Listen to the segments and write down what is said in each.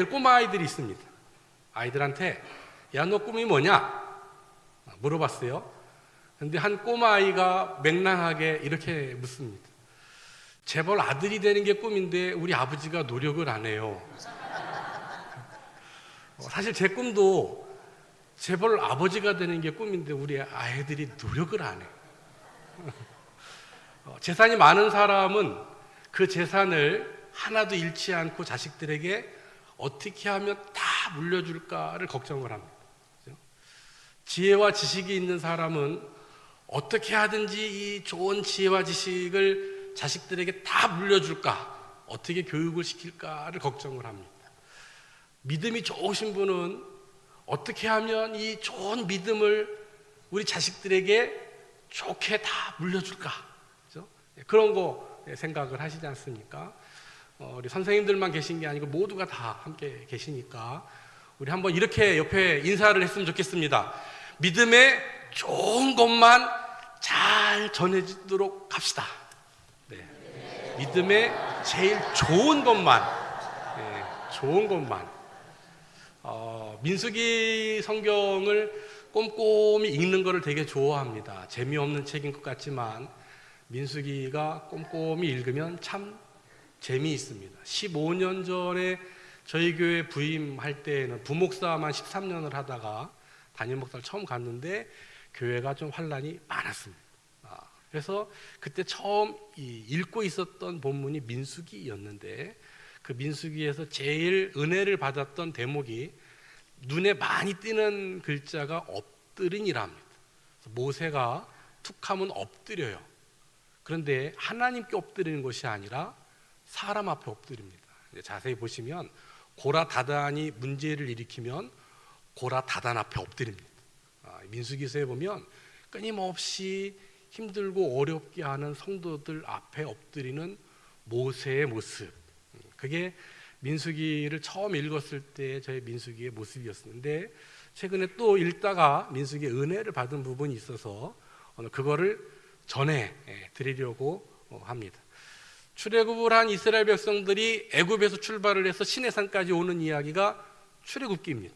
꼬마 아이들이 있습니다. 아이들한테 야, 너 꿈이 뭐냐? 물어봤어요. 근데 한 꼬마 아이가 맹랑하게 이렇게 묻습니다. 재벌 아들이 되는 게 꿈인데 우리 아버지가 노력을 안 해요. 사실 제 꿈도 재벌 아버지가 되는 게 꿈인데 우리 아이들이 노력을 안 해요. 재산이 많은 사람은 그 재산을 하나도 잃지 않고 자식들에게 어떻게 하면 다 물려줄까를 걱정을 합니다. 지혜와 지식이 있는 사람은 어떻게 하든지 이 좋은 지혜와 지식을 자식들에게 다 물려줄까, 어떻게 교육을 시킬까를 걱정을 합니다. 믿음이 좋으신 분은 어떻게 하면 이 좋은 믿음을 우리 자식들에게 좋게 다 물려줄까, 그렇죠? 그런 거 생각을 하시지 않습니까? 우리 선생님들만 계신 게 아니고 모두가 다 함께 계시니까 우리 한번 이렇게 옆에 인사를 했으면 좋겠습니다. 믿음의 좋은 것만 잘 전해지도록 합시다. 네. 믿음의 제일 좋은 것만, 좋은 것만. 민수기 성경을 꼼꼼히 읽는 것을 되게 좋아합니다. 재미없는 책인 것 같지만 민수기가 꼼꼼히 읽으면 참 재미있습니다. 15년 전에 저희 교회 부임할 때는 부목사만 13년을 하다가 담임 목사를 처음 갔는데 교회가 좀 환란이 많았습니다. 그래서 그때 처음 읽고 있었던 본문이 민수기였는데 그 민수기에서 제일 은혜를 받았던 대목이 눈에 많이 띄는 글자가 엎드린이랍니다. 모세가 툭하면 엎드려요. 그런데 하나님께 엎드리는 것이 아니라 사람 앞에 엎드립니다. 자세히 보시면 고라 다단이 문제를 일으키면 고라 다단 앞에 엎드립니다. 민수기서에 보면 끊임없이 힘들고 어렵게 하는 성도들 앞에 엎드리는 모세의 모습, 그게 민수기를 처음 읽었을 때 저의 민수기의 모습이었는데 최근에 또 읽다가 민수기의 은혜를 받은 부분이 있어서 오늘 그거를 전해 드리려고 합니다. 출애굽을 한 이스라엘 백성들이 애굽에서 출발을 해서 시내산까지 오는 이야기가 출애굽기입니다.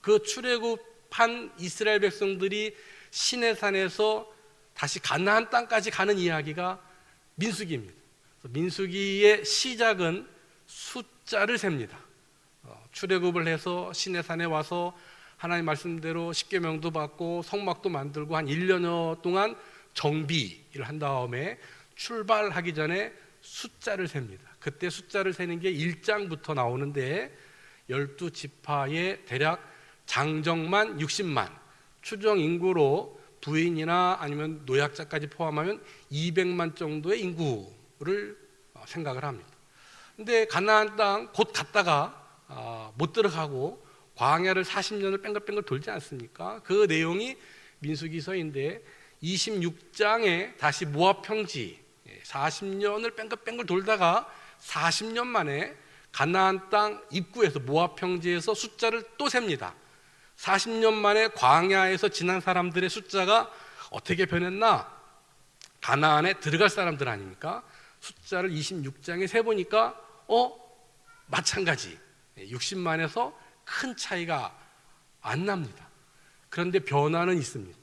그 출애굽한 이스라엘 백성들이 시내산에서 다시 가나안 땅까지 가는 이야기가 민수기입니다. 민수기의 시작은 숫자를 셉니다. 출애굽을 해서 시내산에 와서 하나님 말씀대로 십계명도 받고 성막도 만들고 한 1년여 동안 정비를 한 다음에 출발하기 전에 숫자를 셉니다. 그때 숫자를 세는 게 1장부터 나오는데 12지파의 대략 장정만 60만, 추정 인구로 부인이나 아니면 노약자까지 포함하면 200만 정도의 인구를 생각을 합니다. 근데 가나안 땅 곧 갔다가 못 들어가고 광야를 40년을 뺑글뺑글 돌지 않습니까? 그 내용이 민수기서인데 26장에 다시 모압 평지 40년을 뺑글뺑글 돌다가 40년 만에 가나안 땅 입구에서 모압 평지에서 숫자를 또 셉니다. 40년 만에 광야에서 지난 사람들의 숫자가 어떻게 변했나? 가나안에 들어갈 사람들 아닙니까? 숫자를 26장에 세보니까 마찬가지 60만에서 큰 차이가 안 납니다. 그런데 변화는 있습니다.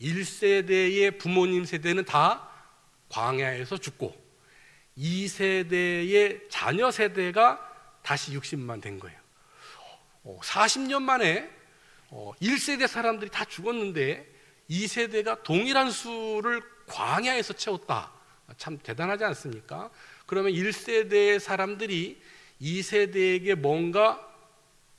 1세대의 부모님 세대는 다 광야에서 죽고 2세대의 자녀 세대가 다시 60만 된 거예요. 40년 만에 1세대 사람들이 다 죽었는데 2세대가 동일한 수를 광야에서 채웠다. 참 대단하지 않습니까? 그러면 1세대의 사람들이 2세대에게 뭔가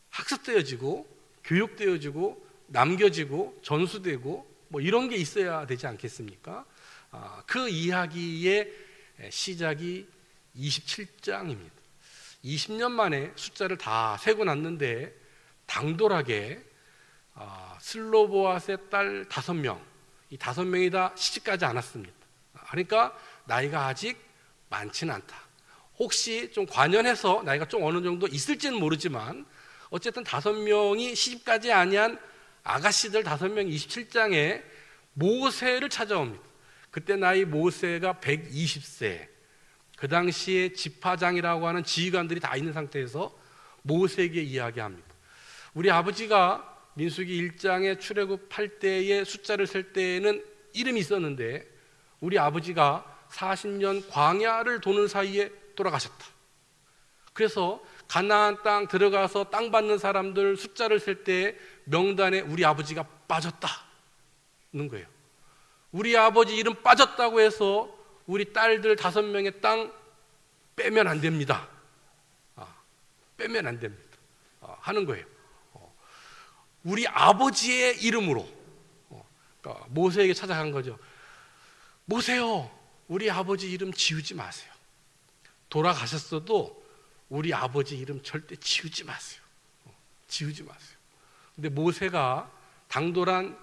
학습되어지고 교육되어지고 남겨지고 전수되고 뭐 이런 게 있어야 되지 않겠습니까? 그 이야기의 시작이 27장입니다. 20년 만에 숫자를 다 세고 났는데 당돌하게 슬로보앗의 딸 5명, 이 5명이 다 시집가지 않았습니다. 그러니까 나이가 아직 많지는 않다. 혹시 좀 관연해서 나이가 좀 어느 정도 있을지는 모르지만 어쨌든 5명이 시집가지 아니한 아가씨들 5명이 27장에 모세를 찾아옵니다. 그때 나이 모세가 120세. 그 당시에 지파장이라고 하는 지휘관들이 다 있는 상태에서 모세에게 이야기합니다. 우리 아버지가 민수기 1장에 출애굽할 때의 숫자를 셀 때에는 이름이 있었는데 우리 아버지가 40년 광야를 도는 사이에 돌아가셨다. 그래서 가나안 땅 들어가서 땅 받는 사람들 숫자를 셀 때 명단에 우리 아버지가 빠졌다는 거예요. 우리 아버지 이름 빠졌다고 해서 우리 딸들 5명의 땅 빼면 안 됩니다. 빼면 안 됩니다. 하는 거예요. 우리 아버지의 이름으로 그러니까 모세에게 찾아간 거죠. 모세요, 우리 아버지 이름 지우지 마세요. 돌아가셨어도 우리 아버지 이름 절대 지우지 마세요. 지우지 마세요. 근데 모세가 당돌한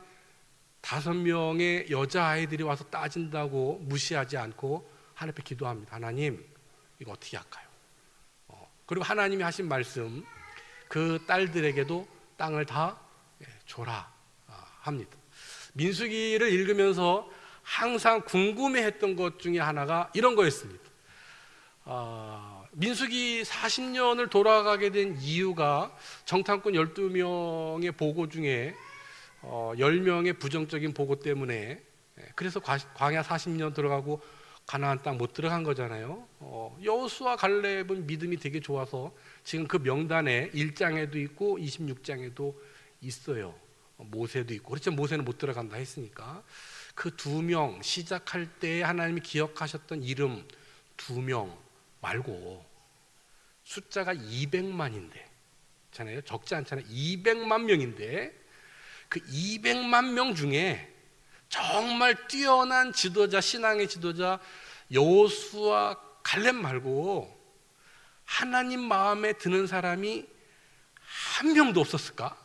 5명의 여자아이들이 와서 따진다고 무시하지 않고 하나님 앞에 기도합니다. 하나님, 이거 어떻게 할까요? 그리고 하나님이 하신 말씀, 그 딸들에게도 땅을 다 줘라 합니다. 민수기를 읽으면서 항상 궁금해했던 것 중에 하나가 이런 거였습니다. 민수기 40년을 돌아가게 된 이유가 정탐꾼 12명의 보고 중에 10명의 부정적인 보고 때문에, 그래서 광야 40년 들어가고 가나안 땅 못 들어간 거잖아요. 여호수아 갈렙은 믿음이 되게 좋아서 지금 그 명단에 1장에도 있고 26장에도 있어요. 모세도 있고. 그렇죠. 모세는 못 들어간다 했으니까. 그 2명 시작할 때 하나님이 기억하셨던 이름 2명 말고 숫자가 200만인데, 잖아요. 적지 않잖아요. 200만 명인데 그 200만 명 중에 정말 뛰어난 지도자, 신앙의 지도자 여호수아 갈렙 말고 하나님 마음에 드는 사람이 한 명도 없었을까?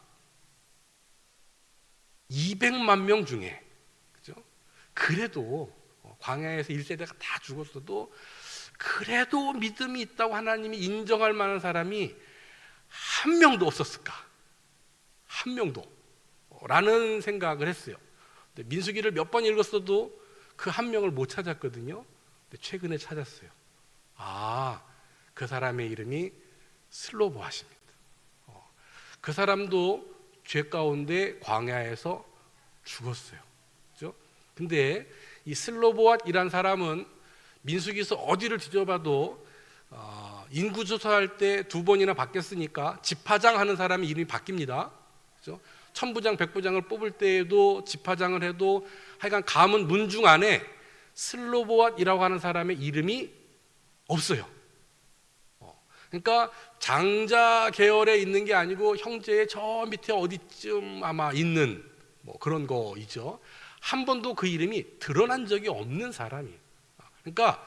200만 명 중에, 그죠? 그래도 광야에서 1세대가 다 죽었어도 그래도 믿음이 있다고 하나님이 인정할 만한 사람이 한 명도 없었을까? 한 명도 라는 생각을 했어요. 민수기를 몇 번 읽었어도 그 한 명을 못 찾았거든요. 근데 최근에 찾았어요. 그 사람의 이름이 슬로보앗입니다. 그 사람도 죄 가운데 광야에서 죽었어요. 그죠? 근데 이 슬로보앗이란 사람은 민수기에서 어디를 뒤져봐도 인구 조사할 때 2번이나 바뀌었으니까 집화장 하는 사람의 이름이 바뀝니다. 그죠? 천부장, 백부장을 뽑을 때에도 집화장을 해도 하여간 가문 문중 안에 슬로보앗이라고 하는 사람의 이름이 없어요. 그러니까 장자 계열에 있는 게 아니고 형제의 저 밑에 어디쯤 아마 있는 뭐 그런 거이죠. 한 번도 그 이름이 드러난 적이 없는 사람이에요. 그러니까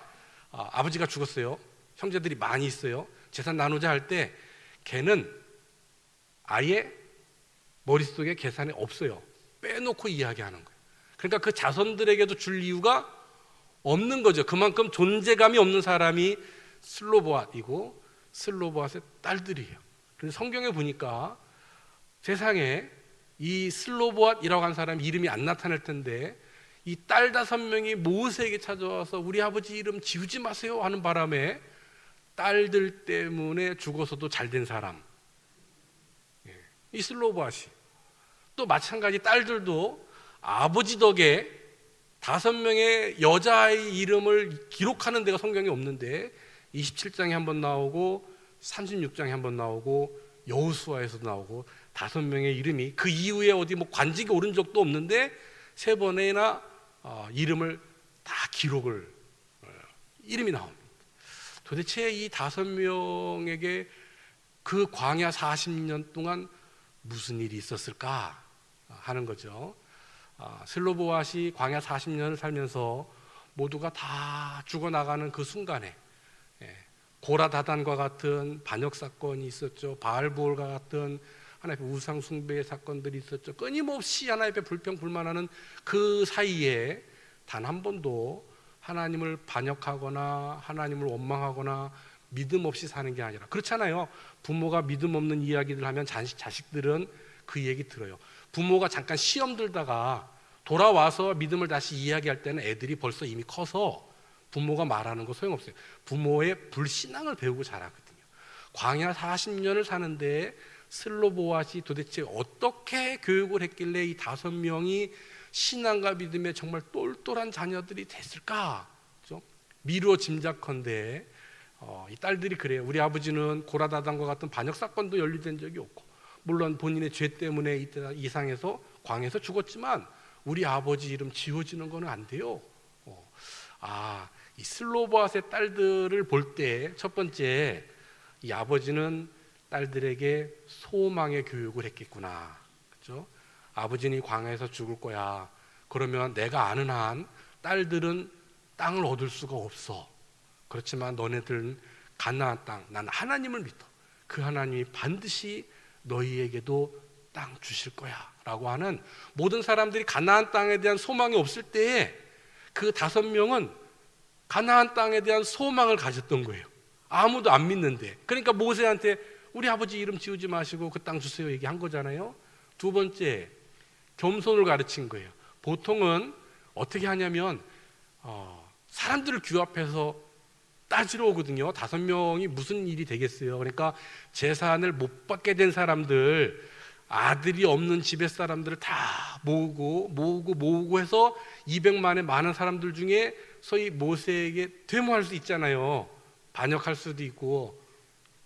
아버지가 죽었어요. 형제들이 많이 있어요. 재산 나누자 할 때 걔는 아예 머릿속에 계산이 없어요. 빼놓고 이야기하는 거예요. 그러니까 그 자손들에게도 줄 이유가 없는 거죠. 그만큼 존재감이 없는 사람이 슬로보앗이고 슬로보앗의 딸들이에요. 그래서 성경에 보니까 세상에 이 슬로보앗이라고 하는 사람 이름이 안 나타날 텐데 이 딸 5명이 모세에게 찾아와서 우리 아버지 이름 지우지 마세요 하는 바람에 딸들 때문에 죽어서도 잘된 사람, 이 슬로보앗이. 또 마찬가지 딸들도 아버지 덕에 5명의 여자아이 이름을 기록하는 데가 성경에 없는데 27장에 한번 나오고 36장에 한번 나오고 여호수아에서도 나오고 5명의 이름이 그 이후에 어디 뭐 관직에 오른 적도 없는데 3번이나 이름을 다 기록을 이름이 나옵니다. 도대체 이 5명에게 그 광야 40년 동안 무슨 일이 있었을까 하는 거죠. 슬로보앗이 광야 40년을 살면서 모두가 다 죽어나가는 그 순간에 고라다단과 같은 반역 사건이 있었죠. 바알보올과 같은 하나님의 우상 숭배의 사건들이 있었죠. 끊임없이 하나님의 불평불만하는 그 사이에 단 한 번도 하나님을 반역하거나 하나님을 원망하거나 믿음 없이 사는 게 아니라, 그렇잖아요. 부모가 믿음 없는 이야기를 하면 자식들은 그 얘기 들어요. 부모가 잠깐 시험 들다가 돌아와서 믿음을 다시 이야기할 때는 애들이 벌써 이미 커서 부모가 말하는 거 소용없어요. 부모의 불신앙을 배우고 자라거든요. 광야 40년을 사는데 슬로보아시 도대체 어떻게 교육을 했길래 이 5명이 신앙과 믿음에 정말 똘똘한 자녀들이 됐을까? 그죠? 미루어 짐작컨대 이 딸들이 그래요. 우리 아버지는 고라다단과 같은 반역 사건도 연루된 적이 없고, 물론 본인의 죄 때문에 이때 이상해서 광에서 죽었지만 우리 아버지 이름 지워지는 거는 안 돼요. 이 슬로보아스의 딸들을 볼 때 첫 번째, 이 아버지는 딸들에게 소망의 교육을 했겠구나. 그렇죠? 아버지는 광야에서 죽을 거야. 그러면 내가 아는 한 딸들은 땅을 얻을 수가 없어. 그렇지만 너네들은 가나안 땅, 난 하나님을 믿어. 그 하나님이 반드시 너희에게도 땅 주실 거야 라고 하는, 모든 사람들이 가나안 땅에 대한 소망이 없을 때에 그 5명은 가나안 땅에 대한 소망을 가졌던 거예요. 아무도 안 믿는데. 그러니까 모세한테 우리 아버지 이름 지우지 마시고 그 땅 주세요 얘기한 거잖아요. 두 번째, 겸손을 가르친 거예요. 보통은 어떻게 하냐면 사람들을 규합해서 따지러 오거든요. 5명이 무슨 일이 되겠어요. 그러니까 재산을 못 받게 된 사람들, 아들이 없는 집의 사람들을 다 모으고 해서 200만의 많은 사람들 중에 소위 모세에게 되모할 수 있잖아요. 반역할 수도 있고,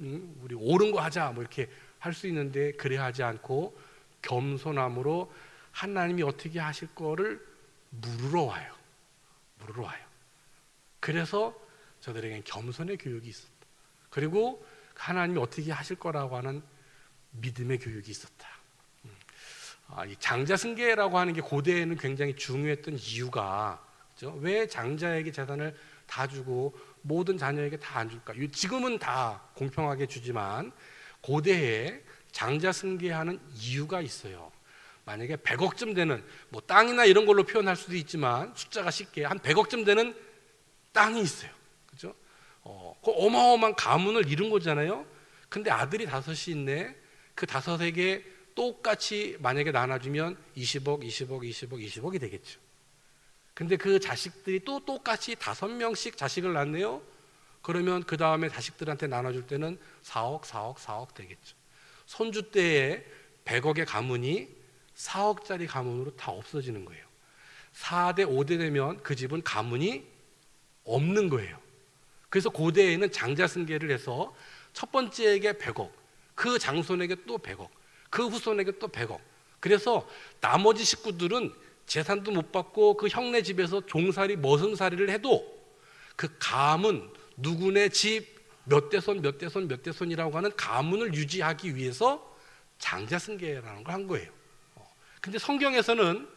우리 옳은 거 하자 뭐 이렇게 할 수 있는데, 그래 하지 않고 겸손함으로 하나님이 어떻게 하실 거를 물으러 와요. 그래서 저들에게는 겸손의 교육이 있었다. 그리고 하나님이 어떻게 하실 거라고 하는 믿음의 교육이 있었다. 이 장자승계라고 하는 게 고대에는 굉장히 중요했던 이유가, 그렇죠? 왜 장자에게 재산을 다 주고 모든 자녀에게 다 안 줄까? 지금은 다 공평하게 주지만 고대에 장자승계하는 이유가 있어요. 만약에 100억쯤 되는, 뭐 땅이나 이런 걸로 표현할 수도 있지만 숫자가 쉽게 한 100억쯤 되는 땅이 있어요. 그렇죠? 그 어마어마한 가문을 이룬 거잖아요. 근데 아들이 5이 있네. 그 5에게 똑같이 만약에 나눠주면 20억이 되겠죠. 근데 그 자식들이 또 똑같이 5명씩 자식을 낳네요. 그러면 그 다음에 자식들한테 나눠줄 때는 4억 되겠죠. 손주 때에 100억의 가문이 4억짜리 가문으로 다 없어지는 거예요. 4대 5대 되면 그 집은 가문이 없는 거예요. 그래서 고대에는 장자승계를 해서 첫 번째에게 100억, 그 장손에게 또 100억, 그 후손에게 또 100억. 그래서 나머지 식구들은 재산도 못 받고 그 형네 집에서 종살이 머슴살이를 해도 그 가문, 누구네 집 몇 대손이라고 하는 가문을 유지하기 위해서 장자승계라는 걸 한 거예요. 근데 성경에서는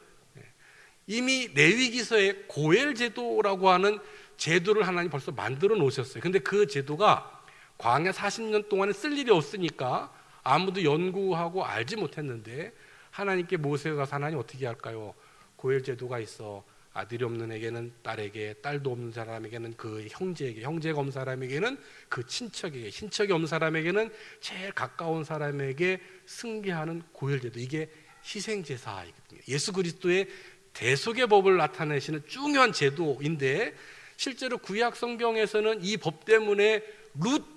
이미 레위기서에 고엘 제도라고 하는 제도를 하나님 벌써 만들어 놓으셨어요. 근데 그 제도가 광야 40년 동안에 쓸 일이 없으니까 아무도 연구하고 알지 못했는데, 하나님께 모세가 가서 하나님 어떻게 할까요? 고엘 제도가 있어. 아들이 없는 에게는 딸에게, 딸도 없는 사람에게는 그 형제에게, 형제가 없는 사람에게는 그 친척에게, 친척이 없는 사람에게는 제일 가까운 사람에게 승계하는 고엘 제도. 이게 희생제사이거든요. 예수 그리스도의 대속의 법을 나타내시는 중요한 제도인데, 실제로 구약 성경에서는 이 법 때문에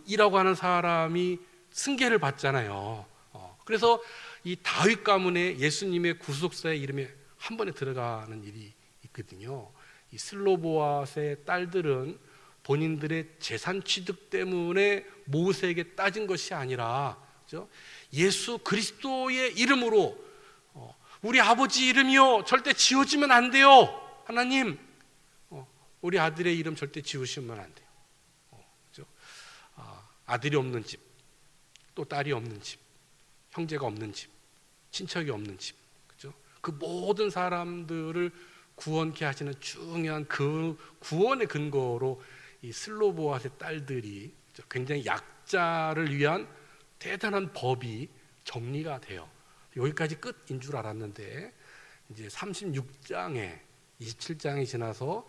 룻이라고 하는 사람이 승계를 받잖아요. 그래서 이 다윗 가문에 예수님의 구속사의 이름이 한 번에 들어가는 일이 있거든요. 이 슬로보아스의 딸들은 본인들의 재산 취득 때문에 모세에게 따진 것이 아니라, 그렇죠? 예수 그리스도의 이름으로, 우리 아버지 이름이요 절대 지워지면 안 돼요. 하나님, 우리 아들의 이름 절대 지우시면 안 돼요. 그렇죠? 아들이 없는 집, 또 딸이 없는 집, 형제가 없는 집, 친척이 없는 집, 그렇죠? 그 모든 사람들을 구원케 하시는 중요한 그 구원의 근거로 이 슬로보아스의 딸들이 굉장히 약자를 위한 대단한 법이 정리가 돼요. 여기까지 끝인 줄 알았는데 이제 36장에 27장이 지나서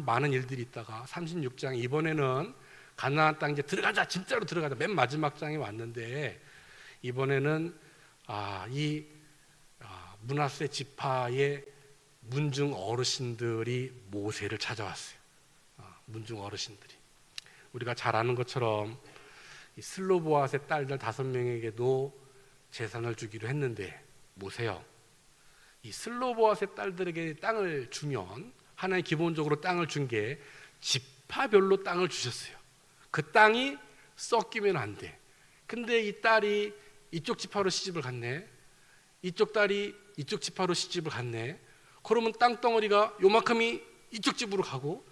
많은 일들이 있다가 36장, 이번에는 가나안 땅 이제 들어가자, 진짜로 들어가자, 맨 마지막 장에 왔는데, 이번에는 므낫세 지파의 문중 어르신들이 모세를 찾아왔어요. 문중 어르신들이, 우리가 잘 아는 것처럼 이 슬로보아스의 딸들 5명에게도 재산을 주기로 했는데 보세요. 이 슬로보아스의 딸들에게 땅을 주면 하나님 기본적으로 땅을 준 게 지파별로 땅을 주셨어요. 그 땅이 섞이면 안 돼. 근데 이 딸이 이쪽 지파로 시집을 갔네. 이쪽 딸이 이쪽 지파로 시집을 갔네. 그러면 땅덩어리가 요만큼이 이쪽 집으로 가고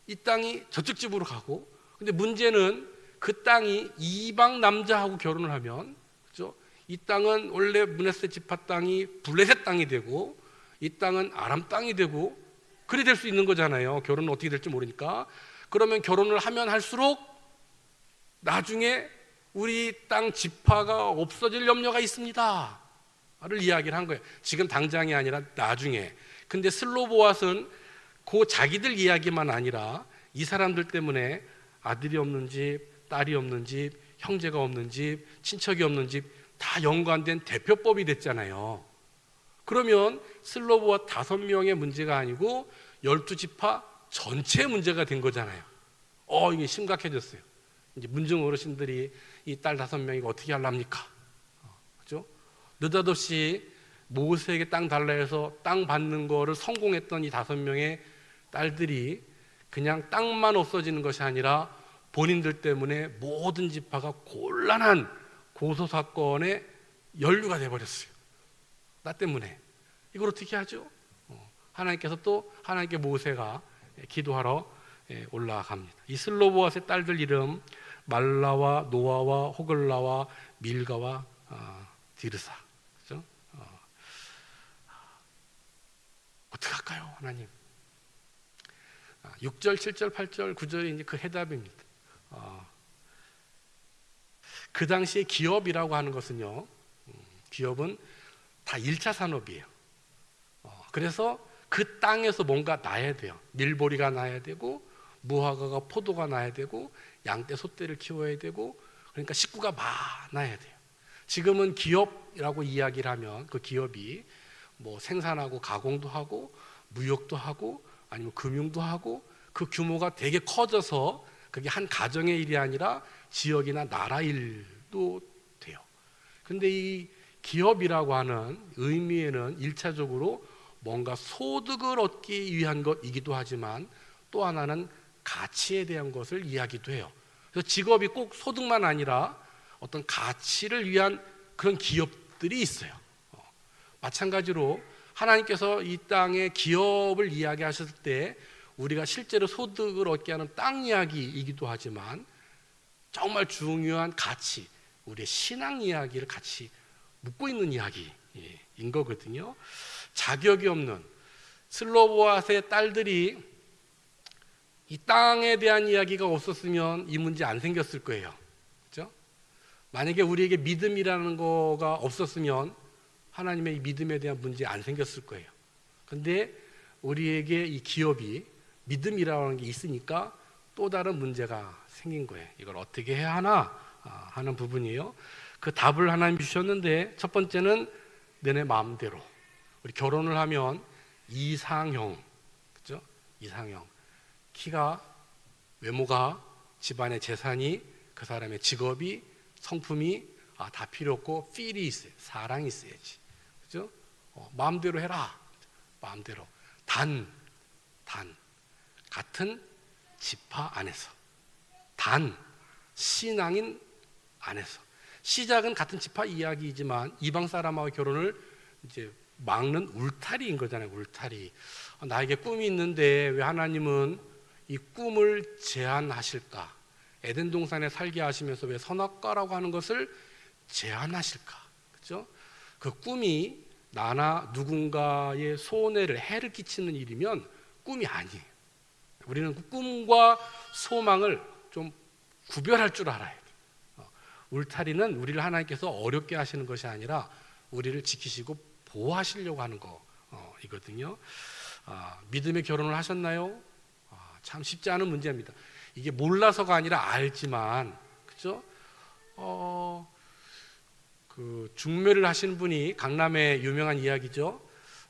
이 땅이 저쪽 집으로 가고. 근데 문제는 그 땅이 이방 남자하고 결혼을 하면, 그죠? 이 땅은 원래 므낫세 지파 땅이 블레셋 땅이 되고 이 땅은 아람 땅이 되고 그래 될 수 있는 거잖아요. 결혼은 어떻게 될지 모르니까. 그러면 결혼을 하면 할수록 나중에 우리 땅 지파가 없어질 염려가 있습니다 를 이야기를 한 거예요. 지금 당장이 아니라 나중에. 근데 슬로보아스는 그 자기들 이야기만 아니라 이 사람들 때문에 아들이 없는 집, 딸이 없는 집, 형제가 없는 집, 친척이 없는 집 다 연관된 대표법이 됐잖아요. 그러면 슬로보아 5명의 문제가 아니고 12지파 전체의 문제가 된 거잖아요. 이게 심각해졌어요. 이제 문중 어르신들이 이 딸 5명이 어떻게 하랍니까? 그죠? 느닷없이 모세에게 땅 달라 해서 땅 받는 거를 성공했던 이 5명의 딸들이 그냥 땅만 없어지는 것이 아니라 본인들 때문에 모든 지파가 곤란한 고소사건에 연루가 돼버렸어요. 나 때문에. 이걸 어떻게 하죠? 하나님께서 또 하나님께 모세가 기도하러 올라갑니다. 이 슬로보아스의 딸들 이름 말라와 노아와 호글라와 밀가와 디르사. 그죠? 어떻게 할까요, 하나님? 6절, 7절, 8절, 9절이 이제 그 해답입니다. 그 당시에 기업이라고 하는 것은요, 기업은 다 1차 산업이에요. 그래서 그 땅에서 뭔가 나야 돼요. 밀보리가 나야 되고 무화과가 포도가 나야 되고 양떼 소떼를 키워야 되고, 그러니까 식구가 많아야 돼요. 지금은 기업이라고 이야기를 하면 그 기업이 뭐 생산하고 가공도 하고 무역도 하고 아니면 금융도 하고 그 규모가 되게 커져서 그게 한 가정의 일이 아니라 지역이나 나라 일도 돼요. 근데 이 기업이라고 하는 의미에는 1차적으로 뭔가 소득을 얻기 위한 것이기도 하지만 또 하나는 가치에 대한 것을 이야기도 해요. 그래서 직업이 꼭 소득만 아니라 어떤 가치를 위한 그런 기업들이 있어요. 마찬가지로 하나님께서 이 땅의 기업을 이야기하셨을 때 우리가 실제로 소득을 얻게 하는 땅 이야기이기도 하지만 정말 중요한 가치, 우리의 신앙 이야기를 같이 묻고 있는 이야기인 거거든요. 자격이 없는 슬로보아스의 딸들이 이 땅에 대한 이야기가 없었으면 이 문제 안 생겼을 거예요. 그렇죠? 만약에 우리에게 믿음이라는 거가 없었으면 하나님의 이 믿음에 대한 문제 안 생겼을 거예요. 근데 우리에게 이 기업이 믿음이라는 게 있으니까 또 다른 문제가 생긴 거예요. 이걸 어떻게 해야 하나 하는 부분이에요. 그 답을 하나님 주셨는데, 첫 번째는 너네 마음대로. 우리 결혼을 하면 이상형, 그죠? 이상형. 키가, 외모가, 집안의 재산이, 그 사람의 직업이, 성품이 다 필요 없고 필이 있어요. 사랑이 있어야지. 그죠? 마음대로 해라. 마음대로. 단 같은 지파 안에서, 단 신앙인 안에서. 시작은 같은 지파 이야기이지만 이방 사람하고 결혼을 이제 막는 울타리인 거잖아요. 울타리. 나에게 꿈이 있는데 왜 하나님은 이 꿈을 제한하실까? 에덴 동산에 살게 하시면서 왜 선악과라고 하는 것을 제한하실까? 그죠? 그 꿈이 나나 누군가의 손해를 해를 끼치는 일이면 꿈이 아니에요. 우리는 그 꿈과 소망을 좀 구별할 줄 알아야 돼요. 울타리는 우리를 하나님께서 어렵게 하시는 것이 아니라 우리를 지키시고 보호하시려고 하는 거이거든요. 믿음의 결혼을 하셨나요? 참 쉽지 않은 문제입니다. 이게 몰라서가 아니라 알지만, 그죠? 그 중매를 하시는 분이 강남의 유명한 이야기죠.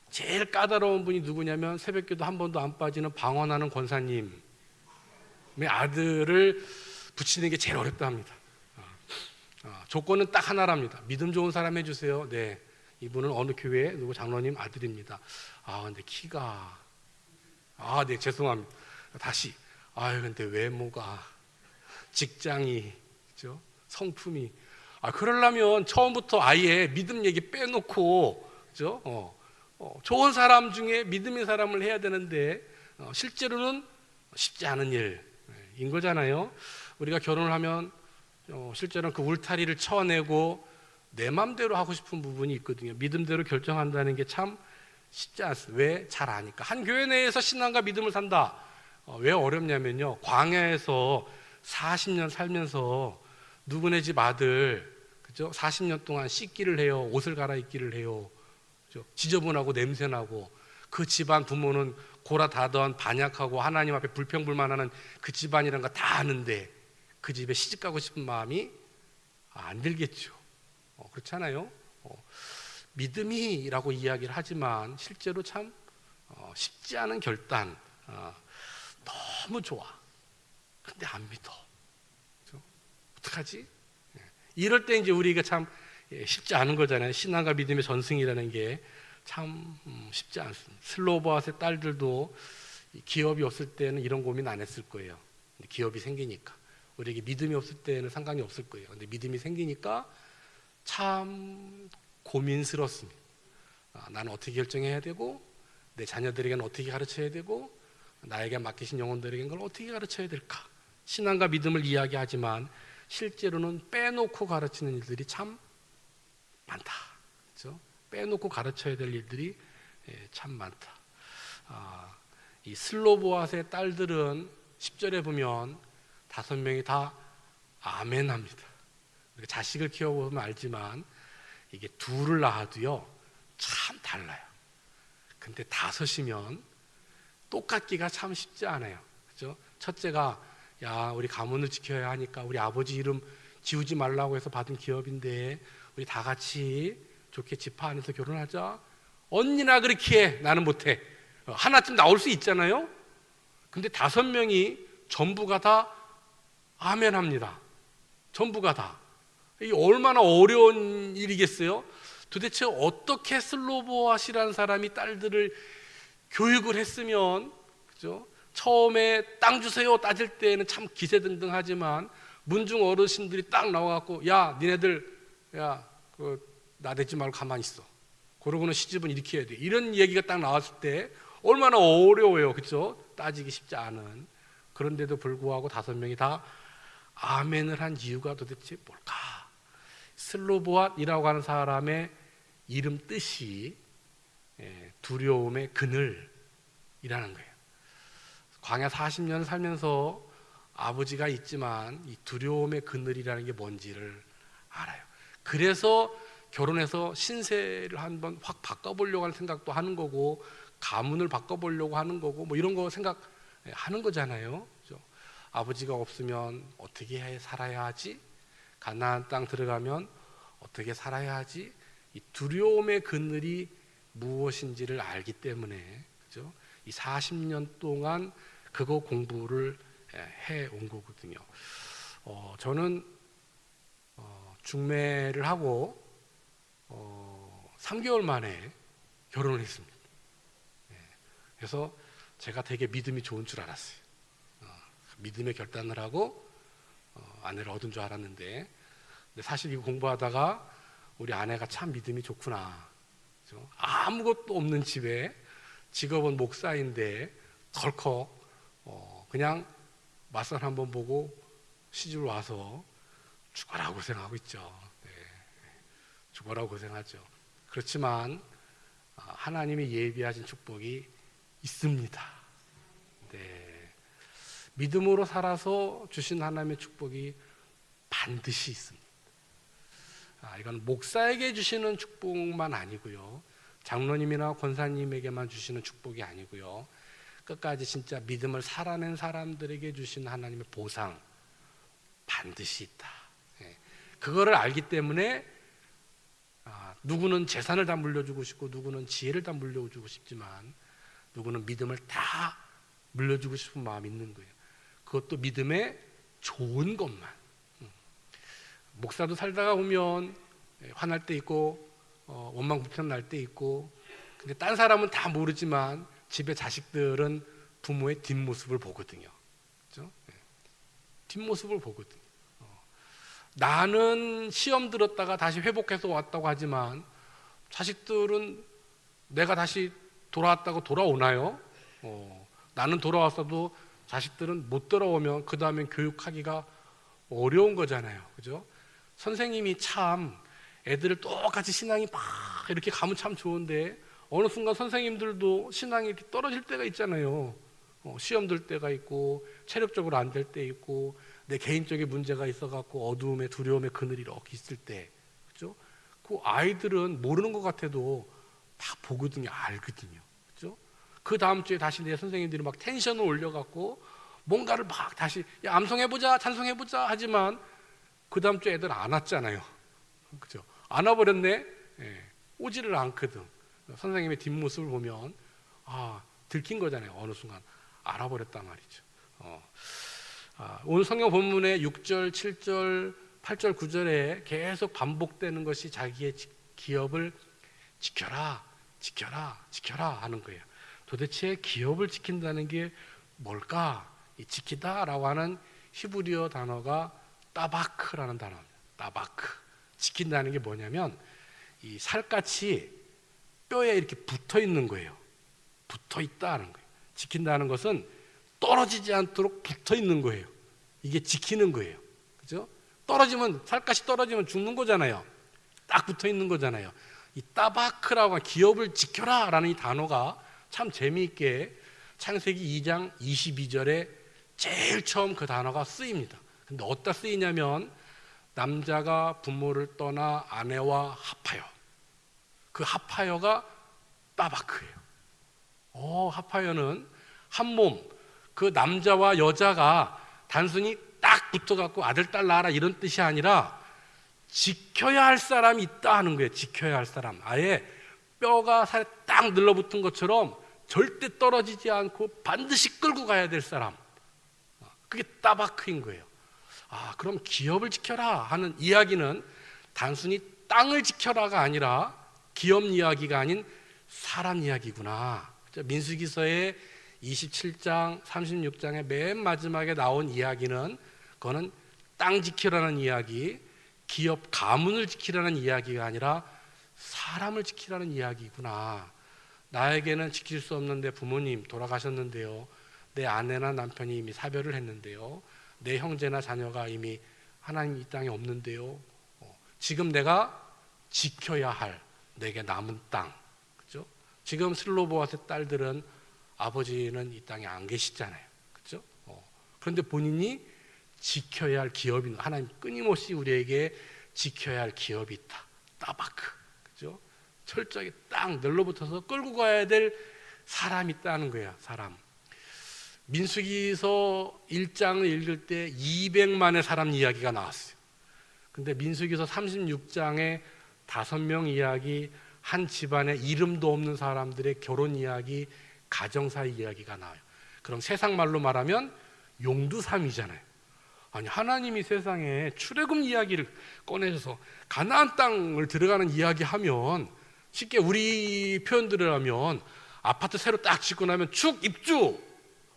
제일 까다로운 분이 누구냐면 새벽기도 한 번도 안 빠지는 방언하는 권사님의 아들을 붙이는 게 제일 어렵다 합니다. 조건은 딱 하나랍니다. 믿음 좋은 사람 해주세요. 네, 이분은 어느 교회 누구 장로님 아들입니다. 근데 키가 네, 죄송합니다. 다시 근데 외모가, 직장이, 그죠? 성품이 그러려면 처음부터 아예 믿음 얘기 빼놓고, 그죠? 좋은 사람 중에 믿음의 사람을 해야 되는데 실제로는 쉽지 않은 일인 거잖아요. 우리가 결혼을 하면 실제로는 그 울타리를 쳐내고 내 맘대로 하고 싶은 부분이 있거든요. 믿음대로 결정한다는 게 참 쉽지 않습니다. 왜? 잘 아니까. 한 교회 내에서 신앙과 믿음을 산다. 왜 어렵냐면요, 광야에서 40년 살면서 누구네 집 아들, 그죠? 40년 동안 씻기를 해요. 옷을 갈아입기를 해요. 그죠? 지저분하고 냄새나고, 그 집안 부모는 고라다던 반약하고 하나님 앞에 불평불만하는 그 집안이란 거 다 아는데 그 집에 시집 가고 싶은 마음이 안 들겠죠. 그렇잖아요. 믿음이라고 이야기를 하지만 실제로 참 쉽지 않은 결단. 너무 좋아. 근데 안 믿어. 그렇죠? 어떡하지? 이럴 때 이제 우리가 참 쉽지 않은 거잖아요. 신앙과 믿음의 전승이라는 게 참 쉽지 않습니다. 슬로보아스의 딸들도 기업이 없을 때는 이런 고민 안 했을 거예요. 근데 기업이 생기니까. 우리에게 믿음이 없을 때는 상관이 없을 거예요. 근데 믿음이 생기니까 참 고민스럽습니다. 나는 어떻게 결정해야 되고, 내 자녀들에게는 어떻게 가르쳐야 되고, 나에게 맡기신 영혼들에게는 그걸 어떻게 가르쳐야 될까? 신앙과 믿음을 이야기하지만 실제로는 빼놓고 가르치는 일들이 참 많다. 그렇죠? 빼놓고 가르쳐야 될 일들이 참 많다. 이 슬로보아스의 딸들은 10절에 보면 5명이 다 아멘합니다. 자식을 키워보면 알지만 이게 둘을 낳아도요 참 달라요. 근데 5이면 똑같기가 참 쉽지 않아요. 그죠? 첫째가 우리 가문을 지켜야 하니까 우리 아버지 이름 지우지 말라고 해서 받은 기업인데 우리 다 같이 좋게 지파 안에서 결혼하자. 언니나 그렇게 해. 나는 못해. 하나쯤 나올 수 있잖아요. 근데 5명이 전부가 다 아멘합니다. 전부가 다. 이게 얼마나 어려운 일이겠어요? 도대체 어떻게 슬로보아스라는 사람이 딸들을 교육을 했으면, 그죠? 처음에 땅 주세요 따질 때는 참 기세등등하지만 문중 어르신들이 딱 나와갖고 니네들 나대지 말고 가만히 있어. 그러고는 시집은 이렇게 해야 돼. 이런 얘기가 딱 나왔을 때 얼마나 어려워요, 그죠? 따지기 쉽지 않은. 그런데도 불구하고 5명이 다 아멘을 한 이유가 도대체 뭘까? 슬로보앗이라고 하는 사람의 이름 뜻이 두려움의 그늘이라는 거예요. 광야 40년 살면서 아버지가 있지만 이 두려움의 그늘이라는 게 뭔지를 알아요. 그래서 결혼해서 신세를 한번 확 바꿔보려고 하는 생각도 하는 거고, 가문을 바꿔보려고 하는 거고, 뭐 이런 거 생각하는 거잖아요. 그렇죠? 아버지가 없으면 어떻게 살아야 하지? 가나안 땅 들어가면 어떻게 살아야 하지? 이 두려움의 그늘이 무엇인지를 알기 때문에, 그죠? 이 40년 동안 그거 공부를 해 온 거거든요. 저는 중매를 하고 3개월 만에 결혼을 했습니다. 그래서 제가 되게 믿음이 좋은 줄 알았어요. 믿음의 결단을 하고 아내를 얻은 줄 알았는데, 근데 사실 이거 공부하다가 우리 아내가 참 믿음이 좋구나. 그렇죠? 아무것도 없는 집에 직업은 목사인데 덜컥 그냥 맞선 한번 보고 시집을 와서 죽어라 고생하고 있죠. 네. 죽어라 고생하죠. 그렇지만 하나님이 예비하신 축복이 있습니다. 네. 믿음으로 살아서 주신 하나님의 축복이 반드시 있습니다. 이건 목사에게 주시는 축복만 아니고요, 장로님이나 권사님에게만 주시는 축복이 아니고요, 끝까지 진짜 믿음을 살아낸 사람들에게 주신 하나님의 보상 반드시 있다. 그거를 알기 때문에 누구는 재산을 다 물려주고 싶고, 누구는 지혜를 다 물려주고 싶지만, 누구는 믿음을 다 물려주고 싶은 마음이 있는 거예요. 그것도 믿음의 좋은 것만. 목사도 살다가 보면 화날 때 있고 원망 불평 날 때 있고, 근데 딴 사람은 다 모르지만 집에 자식들은 부모의 뒷모습을 보거든요. 그렇죠? 뒷모습을 보거든요. 나는 시험 들었다가 다시 회복해서 왔다고 하지만 자식들은 내가 다시 돌아왔다고 돌아오나요? 나는 돌아왔어도 자식들은 못 돌아오면 그 다음엔 교육하기가 어려운 거잖아요. 그죠? 선생님이 참 애들을 똑같이 신앙이 막 이렇게 가면 참 좋은데 어느 순간 선생님들도 신앙이 이렇게 떨어질 때가 있잖아요. 시험 들 때가 있고 체력적으로 안 될 때 있고 내 개인적인 문제가 있어갖고 어두움에 두려움에 그늘이 이렇게 있을 때, 그죠? 그 아이들은 모르는 것 같아도 다 보거든요, 알거든요, 그죠? 그 다음 주에 다시 내 선생님들이 막 텐션을 올려갖고 뭔가를 막 다시 야, 암송해보자, 찬송해보자 하지만 그 다음 주에 애들 안 왔잖아요, 그죠? 안 와버렸네. 오지를 않거든. 선생님의 뒷모습을 보면 들킨 거잖아요. 어느 순간 알아버렸단 말이죠. 오늘 성경 본문의 6절, 7절, 8절, 9절에 계속 반복되는 것이 자기의 기업을 지켜라, 지켜라, 지켜라 하는 거예요. 도대체 기업을 지킨다는 게 뭘까? 이 지키다라고 하는 히브리어 단어가 따바크라는 단어입니다. 따바크. 지킨다는 게 뭐냐면 이 살갗이 뼈에 이렇게 붙어 있는 거예요. 붙어 있다는 거예요. 지킨다는 것은 떨어지지 않도록 붙어 있는 거예요. 이게 지키는 거예요. 그죠? 떨어지면, 살갗이 떨어지면 죽는 거잖아요. 딱 붙어 있는 거잖아요. 이 따바크라고 기업을 지켜라 라는 이 단어가 참 재미있게 창세기 2장 22절에 제일 처음 그 단어가 쓰입니다. 근데 어디다 쓰이냐면 남자가 부모를 떠나 아내와 합하여, 그 합하여가 따바크예요. 합하여는 한 몸, 그 남자와 여자가 단순히 딱 붙어갖고 아들 딸 낳아라 이런 뜻이 아니라 지켜야 할 사람이 있다 하는 거예요. 지켜야 할 사람, 아예 뼈가 살에 딱 늘러붙은 것처럼 절대 떨어지지 않고 반드시 끌고 가야 될 사람, 그게 따바크인 거예요. 그럼 기업을 지켜라 하는 이야기는 단순히 땅을 지켜라가 아니라 기업 이야기가 아닌 사람 이야기구나. 민수기서의 27장, 36장의 맨 마지막에 나온 이야기는 그거는 땅 지키라는 이야기, 기업 가문을 지키라는 이야기가 아니라 사람을 지키라는 이야기구나. 나에게는 지킬 수 없는데 부모님 돌아가셨는데요, 내 아내나 남편이 이미 사별을 했는데요, 내 형제나 자녀가 이미 하나님 이 땅에 없는데요, 지금 내가 지켜야 할 내게 남은 땅, 그죠? 지금 슬로보아스의 딸들은 아버지는 이 땅에 안 계시잖아요, 그죠? 그런데 본인이 지켜야 할 기업이, 하나님 끊임없이 우리에게 지켜야 할 기업이 있다. 따바크, 그죠? 철저하게 딱 늘러붙어서 끌고 가야 될 사람이 있다는 거야, 사람. 민수기서 1장을 읽을 때 200만의 사람 이야기가 나왔어요. 근데 민수기서 36장에 5명 이야기, 한 집안에 이름도 없는 사람들의 결혼 이야기, 가정사 이야기가 나와요. 그럼 세상 말로 말하면 용두삼이잖아요. 아니, 하나님이 세상에 출애굽 이야기를 꺼내서 가나안 땅을 들어가는 이야기하면, 쉽게 우리 표현들을 하면 아파트 새로 딱 짓고 나면 축 입주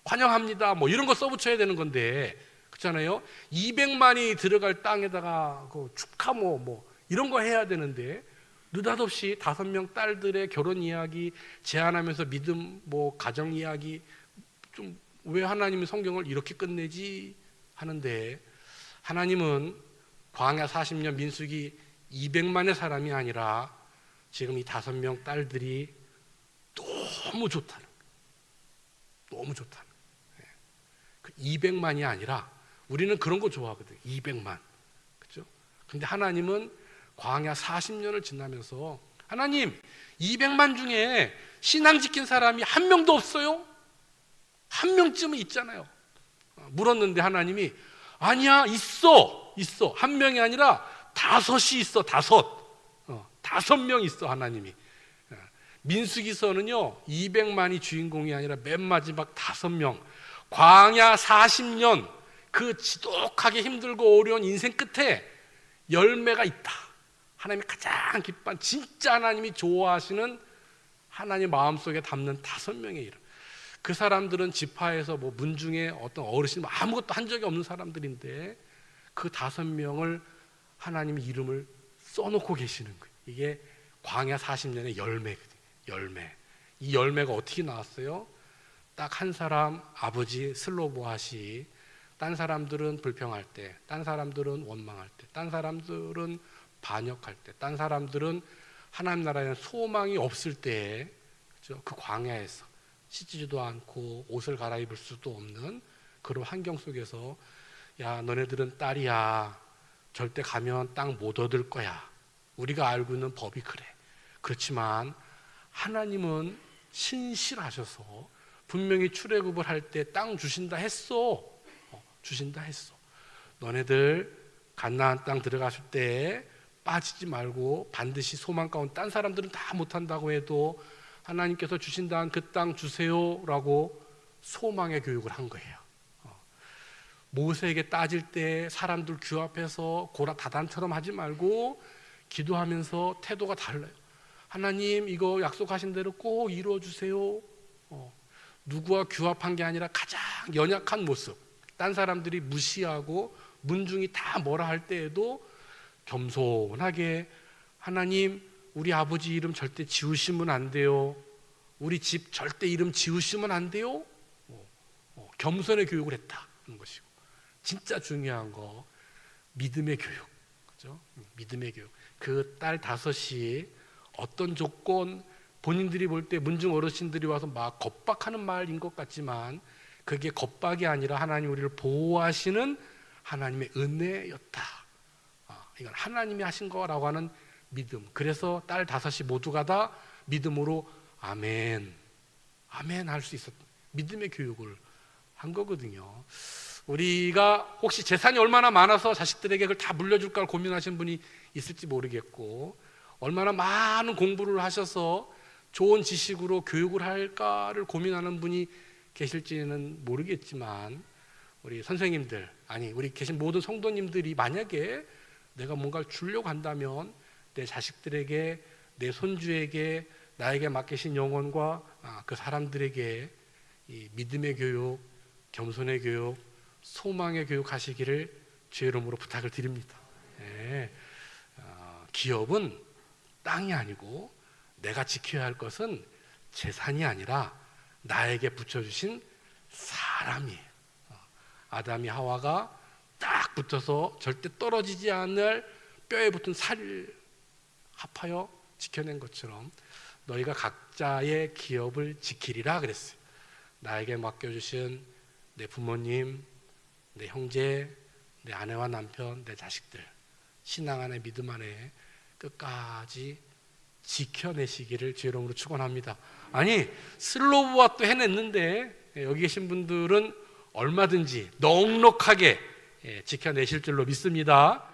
환영합니다 뭐 이런 거 써붙여야 되는 건데, 그렇잖아요. 200만이 들어갈 땅에다가 그 축하 뭐 이런 거 해야 되는데 느닷없이 5명 딸들의 결혼 이야기 제안하면서 믿음 뭐 가정 이야기, 좀 왜 하나님이 성경을 이렇게 끝내지 하는데, 하나님은 광야 40년 민수기 200만의 사람이 아니라 지금 이 5명 딸들이 너무 좋다는 거예요. 너무 좋다는 거예요. 그 200만이 아니라, 우리는 그런 거 좋아하거든요. 200만, 그렇죠? 근데 하나님은 광야 40년을 지나면서, 하나님 200만 중에 신앙 지킨 사람이 한 명도 없어요? 한 명쯤은 있잖아요. 물었는데 하나님이 아니야, 있어. 한 명이 아니라 5이 있어. 5명 있어 하나님이. 민수기서는요 200만이 주인공이 아니라 맨 마지막 5명, 광야 40년 그 지독하게 힘들고 어려운 인생 끝에 열매가 있다. 하나님이 가장 기뻐한, 진짜 하나님이 좋아하시는 하나님 마음속에 담는 5명의 이름. 그 사람들은 지파에서 뭐 문중에 어떤 어르신 아무것도 한 적이 없는 사람들인데 그 5명을 하나님의 이름을 써놓고 계시는 거예요. 이게 광야 40년의 열매거든요. 열매. 이 열매가 어떻게 나왔어요? 딱 한 사람, 아버지 슬로보핫이 딴 사람들은 불평할 때, 딴 사람들은 원망할 때, 딴 사람들은 반역할 때, 딴 사람들은 하나님 나라에는 소망이 없을 때에, 그렇죠? 그 광야에서 씻지도 않고 옷을 갈아입을 수도 없는 그런 환경 속에서, 야, 너네들은 딸이야. 절대 가면 땅 못 얻을 거야. 우리가 알고 있는 법이 그래. 그렇지만 하나님은 신실하셔서 분명히 출애굽을 할 때 땅 주신다 했어. 주신다 했어. 너네들 가나안 땅 들어가실 때 빠지지 말고 반드시 소망 가운데, 딴 사람들은 다 못한다고 해도 하나님께서 주신다는 그 땅 주세요라고 소망의 교육을 한 거예요. 모세에게 따질 때 사람들 규합해서 고라 다단처럼 하지 말고 기도하면서 태도가 달라요. 하나님, 이거 약속하신 대로 꼭 이루어 주세요. 누구와 규합한 게 아니라 가장 연약한 모습, 딴 사람들이 무시하고 문중이 다 뭐라 할 때에도 겸손하게, 하나님, 우리 아버지 이름 절대 지우시면 안 돼요. 우리 집 절대 이름 지우시면 안 돼요. 겸손의 교육을 했다는 것이고, 진짜 중요한 거 믿음의 교육, 그죠? 믿음의 교육. 그 딸 5이 어떤 조건, 본인들이 볼 때 문중 어르신들이 와서 막 겁박하는 말인 것 같지만 그게 겁박이 아니라 하나님 우리를 보호하시는 하나님의 은혜였다. 이건 하나님이 하신 거라고 하는 믿음. 그래서 딸 5이 모두가 다 믿음으로 아멘, 아멘 할 수 있었던 믿음의 교육을 한 거거든요. 우리가 혹시 재산이 얼마나 많아서 자식들에게 그걸 다 물려줄까 고민하시는 분이 있을지 모르겠고, 얼마나 많은 공부를 하셔서 좋은 지식으로 교육을 할까를 고민하는 분이 계실지는 모르겠지만, 우리 선생님들, 아니 우리 계신 모든 성도님들이 만약에 내가 뭔가를 주려고 한다면 내 자식들에게, 내 손주에게, 나에게 맡기신 영혼과 그 사람들에게 이 믿음의 교육, 겸손의 교육, 소망의 교육 하시기를 주의 이름으로 부탁을 드립니다. 네. 기업은 땅이 아니고 내가 지켜야 할 것은 재산이 아니라 나에게 붙여주신 사람이에요. 아담이 하와가 딱 붙어서 절대 떨어지지 않을 뼈에 붙은 살을 합하여 지켜낸 것처럼 너희가 각자의 기업을 지키리라 그랬어요. 나에게 맡겨주신 내 부모님, 내 형제, 내 아내와 남편, 내 자식들, 신앙 안에 믿음 안에 끝까지 지켜내시기를 주의 이름으로 축원합니다. 아니 슬로브와 또 해냈는데 여기 계신 분들은 얼마든지 넉넉하게 지켜내실 줄로 믿습니다.